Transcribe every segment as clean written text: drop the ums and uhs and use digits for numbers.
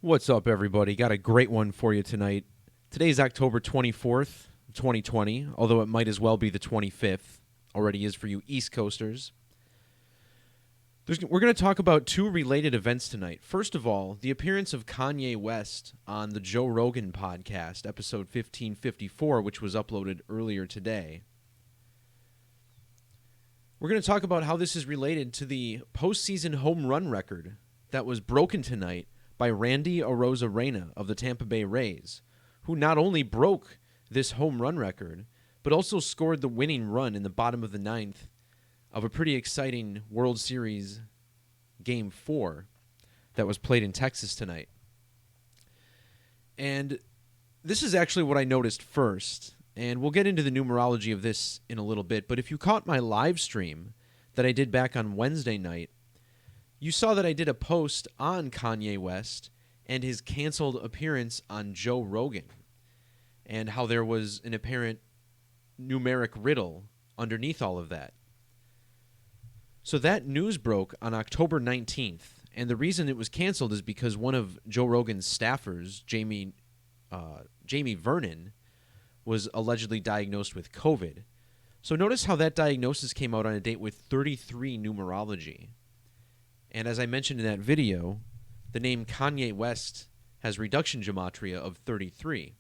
What's up, everybody? Got a great one for you tonight. Today's October 24th, 2020, although it might as well be the 25th. Already is for you East Coasters. We're going to talk about two related events tonight. First of all, the appearance of Kanye West on the Joe Rogan podcast, episode 1554, which was uploaded earlier today. We're going to talk about how this is related to the postseason home run record that was broken tonight by Randy Arozarena of the Tampa Bay Rays, who not only broke this home run record, but also scored the winning run in the bottom of the ninth of a pretty exciting World Series Game 4 that was played in Texas tonight. And this is actually what I noticed first, and we'll get into the numerology of this in a little bit, but if you caught my live stream that I did back on Wednesday night, you saw that I did a post on Kanye West and his canceled appearance on Joe Rogan, and how there was an apparent numeric riddle underneath all of that. So that news broke on October 19th, and the reason it was canceled is because one of Joe Rogan's staffers, Jamie Vernon, was allegedly diagnosed with COVID. So notice how that diagnosis came out on a date with 33 numerology. And as I mentioned in that video, the name Kanye West has reduction gematria of 33.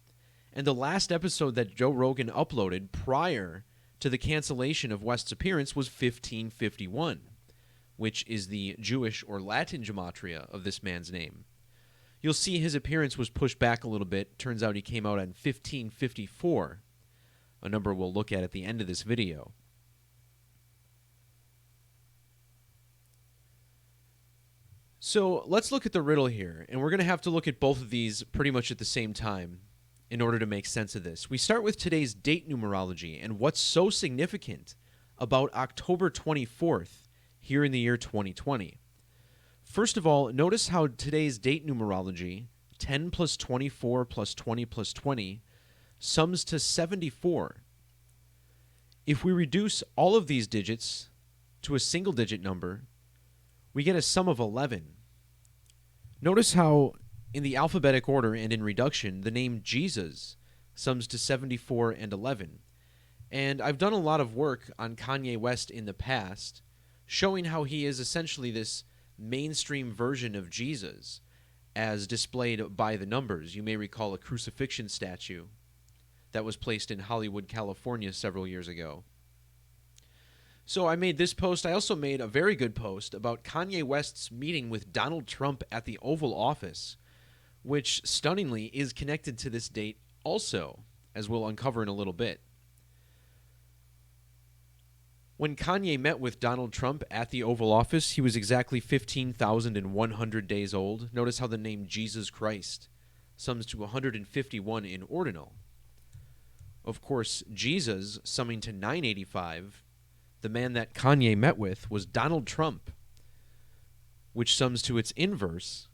And the last episode that Joe Rogan uploaded prior to the cancellation of West's appearance was 1551, which is the Jewish or Latin gematria of this man's name. You'll see his appearance was pushed back a little bit. Turns out he came out on 1554, a number we'll look at the end of this video. So let's look at the riddle here, and we're going to have to look at both of these pretty much at the same time in order to make sense of this. We start with today's date numerology and what's so significant about October 24th here in the year 2020. First of all, notice how today's date numerology, 10 plus 24 plus 20 plus 20, sums to 74. If we reduce all of these digits to a single digit number, we get a sum of 11. Notice how in the alphabetic order and in reduction, the name Jesus sums to 74 and 11. And I've done a lot of work on Kanye West in the past, showing how he is essentially this mainstream version of Jesus, as displayed by the numbers. You may recall a crucifixion statue that was placed in Hollywood, California several years ago. So I made this post. I also made a very good post about Kanye West's meeting with Donald Trump at the Oval Office, which stunningly is connected to this date also, as we'll uncover in a little bit. When Kanye met with Donald Trump at the Oval Office, he was exactly 15,100 days old. Notice how the name Jesus Christ sums to 151 in ordinal. Of course, Jesus, summing to 985, the man that Kanye met with was Donald Trump, which sums to its inverse,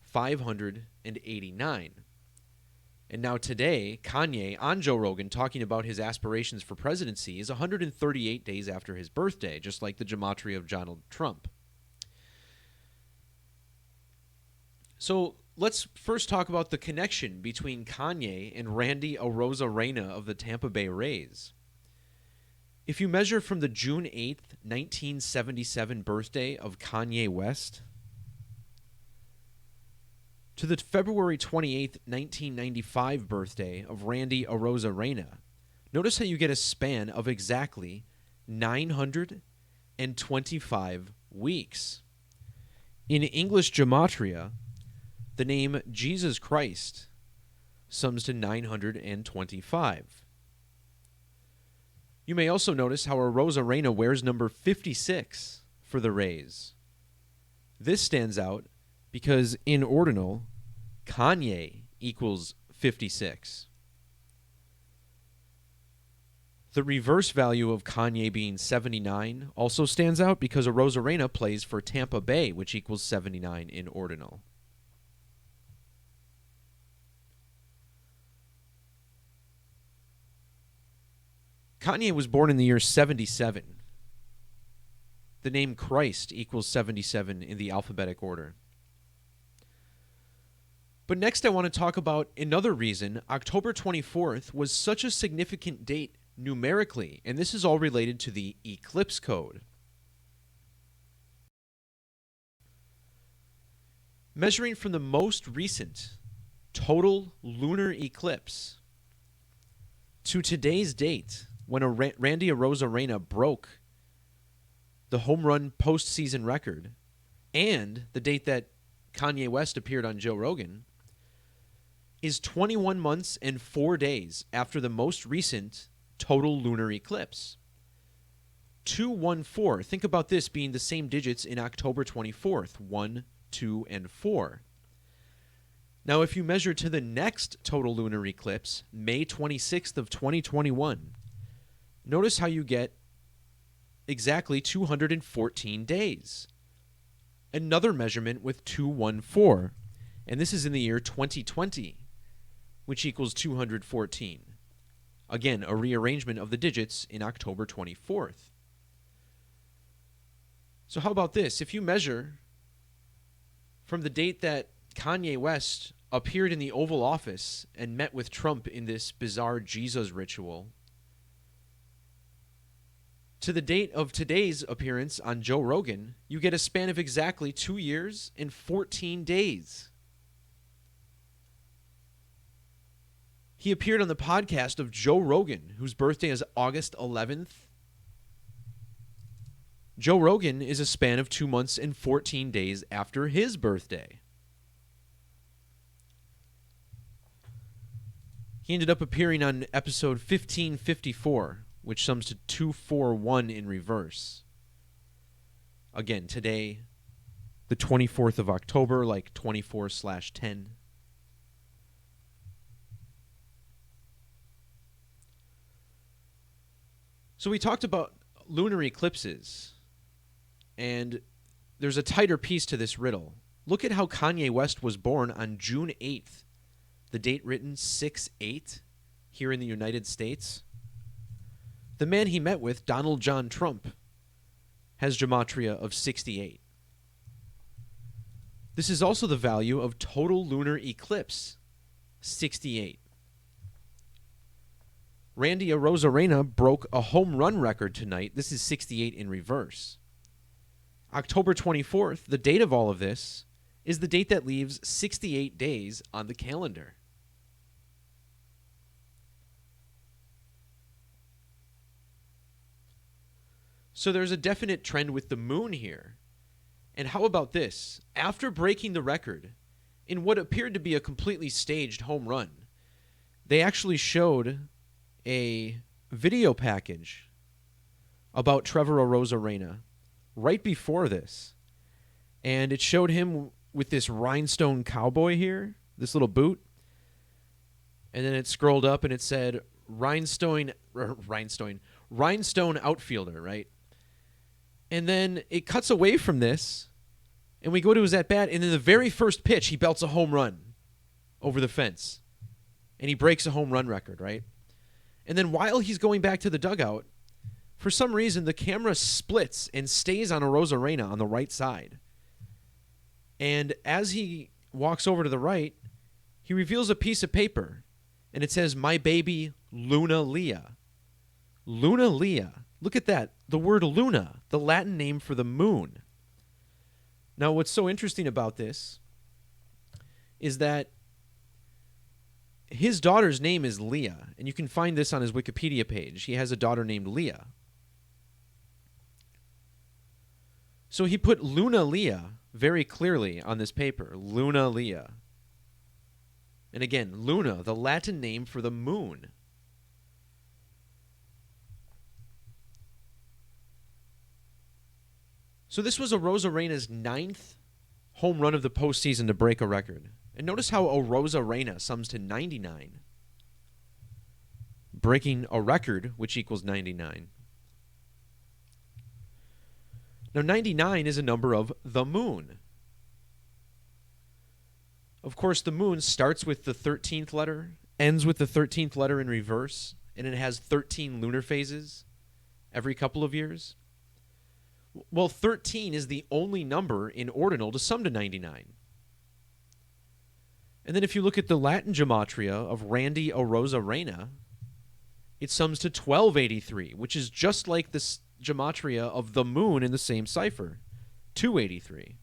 589. And now today, Kanye on Joe Rogan talking about his aspirations for presidency is 138 days after his birthday, just like the gematria of Donald Trump. So let's first talk about the connection between Kanye and Randy Arozarena of the Tampa Bay Rays. If you measure from the June 8th, 1977 birthday of Kanye West to the February 28th, 1995 birthday of Randy Arozarena, notice how you get a span of exactly 925 weeks. In English gematria, the name Jesus Christ sums to 925. You may also notice how Arozarena wears number 56 for the Rays. This stands out because in ordinal, Kanye equals 56. The reverse value of Kanye being 79 also stands out because Arozarena plays for Tampa Bay, which equals 79 in ordinal. Kanye was born in the year 77. The name Christ equals 77 in the alphabetic order. But next I want to talk about another reason October 24th was such a significant date numerically, and this is all related to the eclipse code. Measuring from the most recent total lunar eclipse to today's date, when Randy Arozarena broke the home run postseason record, and the date that Kanye West appeared on Joe Rogan, is 21 months and 4 days after the most recent total lunar eclipse. 214. Think about this being the same digits in October 24th, 1, 2, and 4. Now, if you measure to the next total lunar eclipse, May 26th of 2021, notice how you get exactly 214 days. Another measurement with 214, and this is in the year 2020, which equals 214. Again, a rearrangement of the digits in October 24th. So how about this? If you measure from the date that Kanye West appeared in the Oval Office and met with Trump in this bizarre Jesus ritual, to the date of today's appearance on Joe Rogan, you get a span of exactly 2 years and 14 days. He appeared on the podcast of Joe Rogan, whose birthday is August 11th. Joe Rogan is a span of 2 months and 14 days after his birthday. He ended up appearing on episode 1554, which sums to 241 in reverse. Again, today, the 24th of October, like 24/10. So we talked about lunar eclipses, and there's a tighter piece to this riddle. Look at how Kanye West was born on June 8th, the date written 6/8 here in the United States. The man he met with, Donald John Trump, has Gematria of 68. This is also the value of total lunar eclipse, 68. Randy Arozarena broke a home run record tonight. This is 68 in reverse. October 24th, the date of all of this, is the date that leaves 68 days on the calendar. So there's a definite trend with the moon here. And how about this? After breaking the record in what appeared to be a completely staged home run, they actually showed a video package about Trevor Arozarena right before this. And it showed him with this rhinestone cowboy here, this little boot. And then it scrolled up and it said rhinestone outfielder, right? And then it cuts away from this, and we go to his at-bat, and in the very first pitch, he belts a home run over the fence. And he breaks a home run record, right? And then while he's going back to the dugout, for some reason, the camera splits and stays on Arozarena on the right side. And as he walks over to the right, he reveals a piece of paper, and it says, "My baby, Luna Leah." Luna Leah. Look at that. The word Luna, the Latin name for the moon. Now, what's so interesting about this is that his daughter's name is Leah, and you can find this on his Wikipedia page. He has a daughter named Leah. So he put Luna Leah very clearly on this paper. Luna Leah. And again, Luna, the Latin name for the moon. So this was Arozarena's 9th home run of the postseason to break a record. And notice how Arozarena sums to 99, breaking a record, which equals 99. Now, 99 is a number of the moon. Of course, the moon starts with the 13th letter, ends with the 13th letter in reverse, and it has 13 lunar phases every couple of years. Well, 13 is the only number in ordinal to sum to 99. And then if you look at the Latin gematria of Randy Arozarena, it sums to 1283, which is just like the gematria of the moon in the same cipher, 283.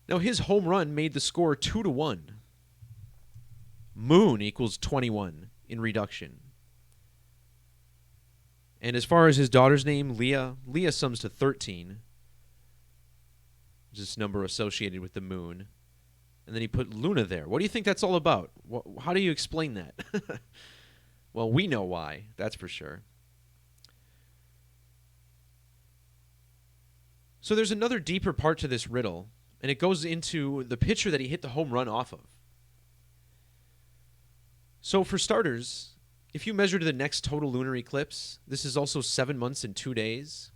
Now his home run made the score 2-1. Moon equals 21 in reduction. And as far as his daughter's name, Leah sums to 13. This number associated with the moon. And then he put Luna there. What do you think that's all about? How do you explain that? Well, we know why, that's for sure. So there's another deeper part to this riddle, and it goes into the pitcher that he hit the home run off of. So for starters, if you measure to the next total lunar eclipse, this is also 7 months and 2 days.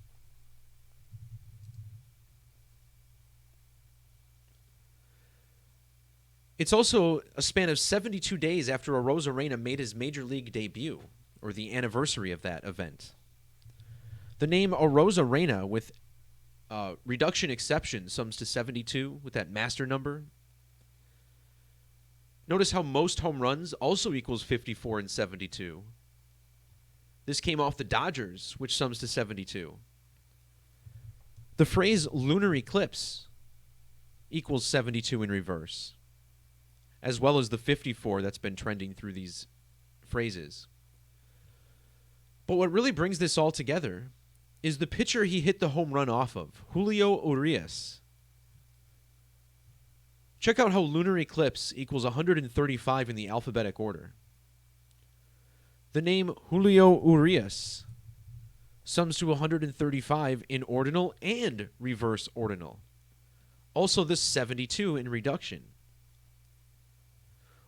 It's also a span of 72 days after Arozarena made his major league debut, or the anniversary of that event. The name Arozarena with reduction exception sums to 72 with that master number. Notice how most home runs also equals 54 and 72. This came off the Dodgers, which sums to 72. The phrase lunar eclipse equals 72 in reverse, as well as the 54 that's been trending through these phrases. But what really brings this all together is the pitcher he hit the home run off of, Julio Urias. Check out how lunar eclipse equals 135 in the alphabetic order. The name Julio Urias sums to 135 in ordinal and reverse ordinal. Also this 72 in reduction.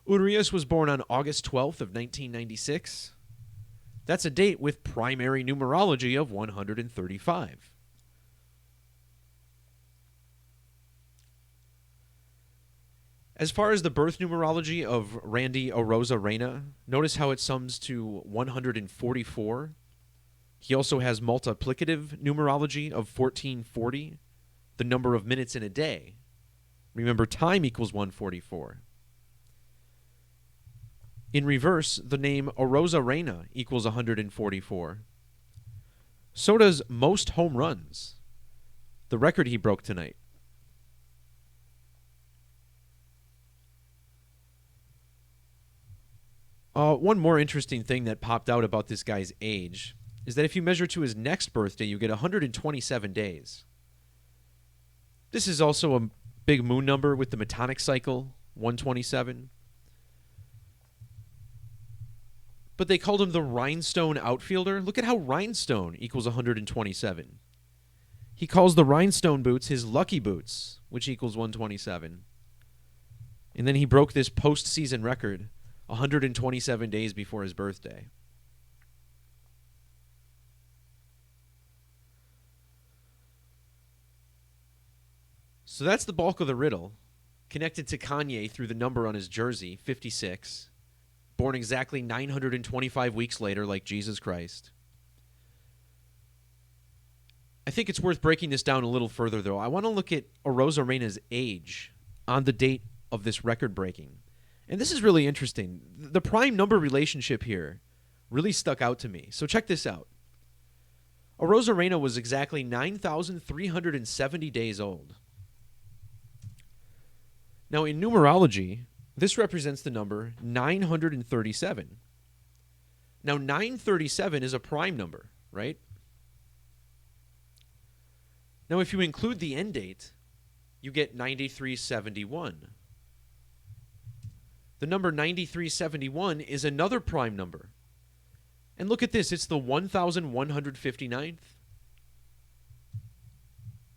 Urias was born on August 12th of 1996. That's a date with primary numerology of 135. As far as the birth numerology of Randy Arozarena, notice how it sums to 144. He also has multiplicative numerology of 1440, the number of minutes in a day. Remember, time equals 144. In reverse, the name Arozarena equals 144. So does most home runs, the record he broke tonight. One more interesting thing that popped out about this guy's age is that if you measure to his next birthday, you get 127 days. This is also a big moon number with the Metonic cycle, 127. But they called him the Rhinestone outfielder. Look at how Rhinestone equals 127. He calls the Rhinestone boots his lucky boots, which equals 127. And then he broke this postseason record 127 days before his birthday. So that's the bulk of the riddle, connected to Kanye through the number on his jersey, 56, born exactly 925 weeks later like Jesus Christ. I think it's worth breaking this down a little further, though. I want to look at Arozarena's age on the date of this record breaking. And this is really interesting. The prime number relationship here really stuck out to me. So check this out. Arozarena was exactly 9,370 days old. Now, in numerology, this represents the number 937. Now, 937 is a prime number, right? Now, if you include the end date, you get 9371. The number 9371 is another prime number. And look at this, it's the 1159th.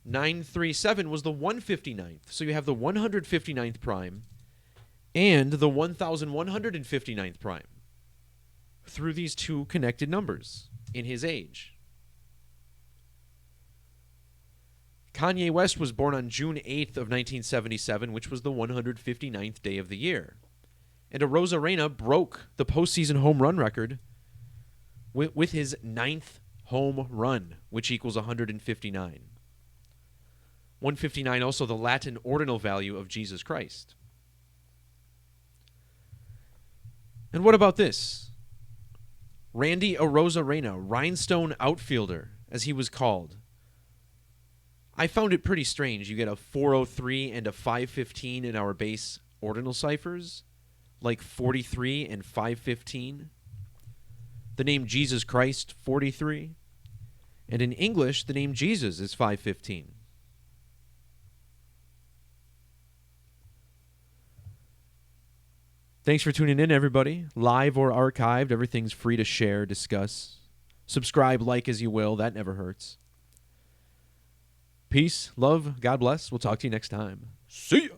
937 was the 159th. So you have the 159th prime and the 1159th prime through these two connected numbers in his age. Kanye West was born on June 8th of 1977, which was the 159th day of the year. And Arozarena broke the postseason home run record with his 9th home run, which equals 159. 159, also the Latin ordinal value of Jesus Christ. And what about this? Randy Arozarena, rhinestone outfielder, as he was called. I found it pretty strange. You get a 403 and a 515 in our base ordinal ciphers, like 43 and 515. The name Jesus Christ, 43. And in English, the name Jesus is 515. Thanks for tuning in, everybody. Live or archived, everything's free to share, discuss. Subscribe, like as you will. That never hurts. Peace, love, God bless. We'll talk to you next time. See ya.